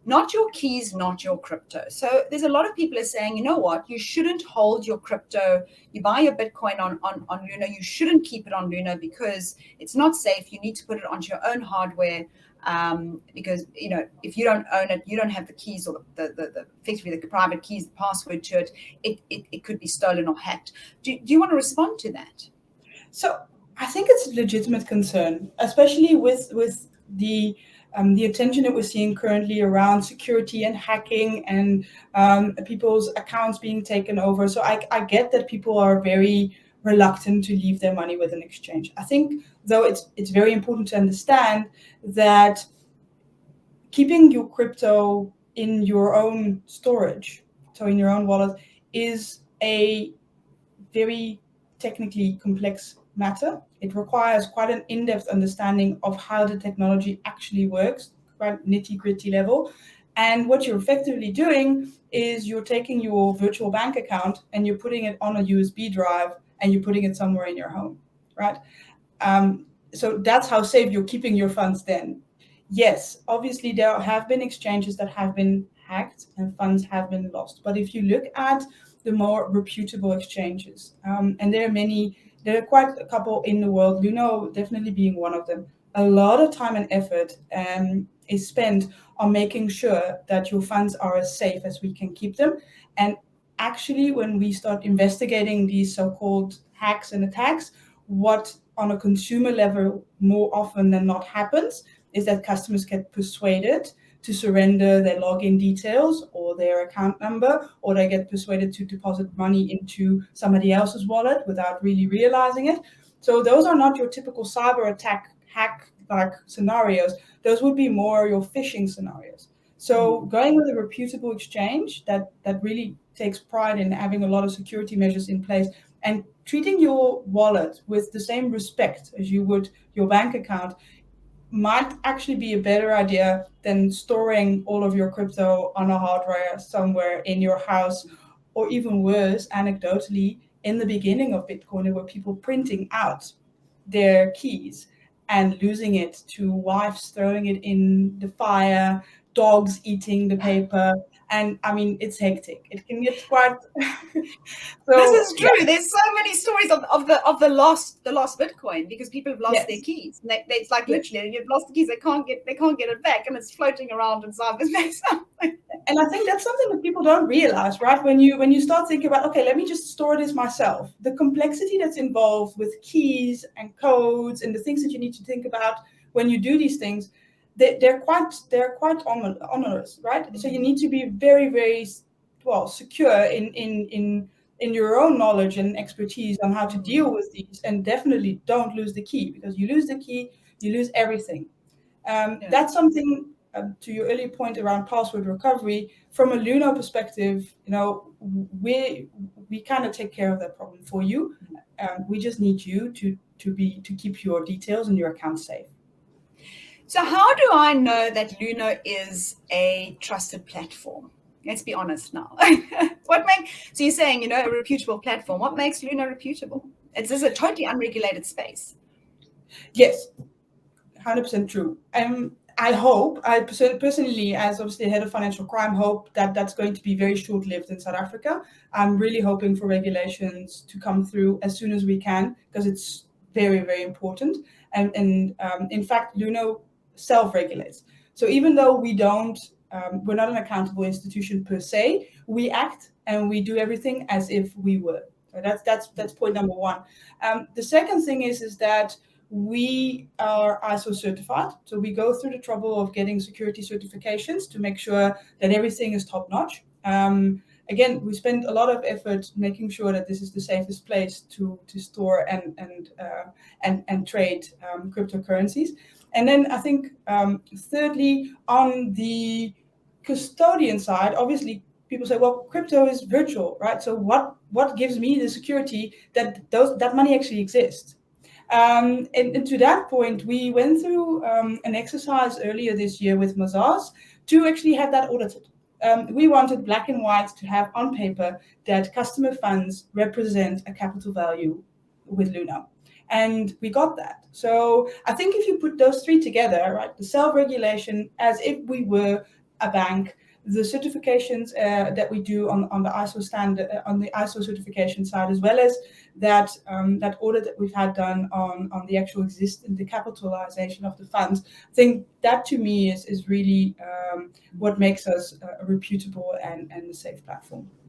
not your keys, not your crypto. So there's a lot of people are saying, you know what, you shouldn't hold your crypto. You buy your Bitcoin on Luno, you shouldn't keep it on Luno because it's not safe. You need to put it onto your own hardware, because if you don't own it, you don't have the keys or the effectively the private keys, the password to it. It could be stolen or hacked. Do you want to respond to that? So I think it's a legitimate concern, especially with the attention that we're seeing currently around security and hacking and people's accounts being taken over. So I get that people are very reluctant to leave their money with an exchange. I think, though, it's very important to understand that keeping your crypto in your own storage, so in your own wallet, is a very technically complex matter. It requires quite an in-depth understanding of how the technology actually works, quite nitty-gritty level. And what you're effectively doing is you're taking your virtual bank account and you're putting it on a USB drive and you're putting it somewhere in your home, right? So that's how safe you're keeping your funds then. Yes, obviously there have been exchanges that have been hacked and funds have been lost. But if you look at the more reputable exchanges, and there are quite a couple in the world, Luno definitely being one of them, a lot of time and effort is spent on making sure that your funds are as safe as we can keep them. And actually, when we start investigating these so-called hacks and attacks, what on a consumer level more often than not happens is that customers get persuaded to surrender their login details or their account number, or they get persuaded to deposit money into somebody else's wallet without really realizing it. So those are not your typical cyber attack hack like scenarios. Those would be more your phishing scenarios. So going with a reputable exchange that really takes pride in having a lot of security measures in place and treating your wallet with the same respect as you would your bank account might actually be a better idea than storing all of your crypto on a hard drive somewhere in your house, or even worse, anecdotally, in the beginning of Bitcoin, there were people printing out their keys and losing it to wives throwing it in the fire, dogs eating the paper. And I mean, it's hectic. It can get quite. This is true. Yeah. There's so many stories of the lost Bitcoin because people have lost their keys. And it's like literally you've lost the keys. They can't get it back, and it's floating around in cyberspace. And I think that's something that people don't realize, right? When you start thinking about, okay, let me just store this myself. The complexity that's involved with keys and codes and the things that you need to think about when you do these things, they're quite onerous, right? So you need to be very, very well secure in your own knowledge and expertise on how to deal with these, and definitely don't lose the key, because you lose the key, you lose everything. That's something. To your earlier point around password recovery, from a Luno perspective, we kind of take care of that problem for you. We just need you to keep your details and your account safe. So how do I know that Luno is a trusted platform? Let's be honest now. So you're saying, a reputable platform. What makes Luno reputable? This is a totally unregulated space. Yes, 100% true. I personally, as obviously head of financial crime, hope that that's going to be very short-lived in South Africa. I'm really hoping for regulations to come through as soon as we can, because it's very, very important. And in fact, Luno self-regulates. So even though we're not an accountable institution per se, we act and we do everything as if we were. So that's point number one. The second thing is that we are ISO certified. So we go through the trouble of getting security certifications to make sure that everything is top notch. Again, we spend a lot of effort making sure that this is the safest place to store and trade cryptocurrencies. And then I think thirdly, on the custodian side, obviously people say, well, crypto is virtual, right? So what gives me the security that that money actually exists? And to that point, we went through an exercise earlier this year with Mazars to actually have that audited. We wanted black and white to have on paper that customer funds represent a capital value with Luno. And we got that. So I think if you put those three together, right, the self-regulation as if we were a bank, the certifications that we do on the ISO standard, on the ISO certification side, as well as that that audit that we've had done on the actual the capitalization of the funds. I think that to me is really what makes us a reputable and a safe platform.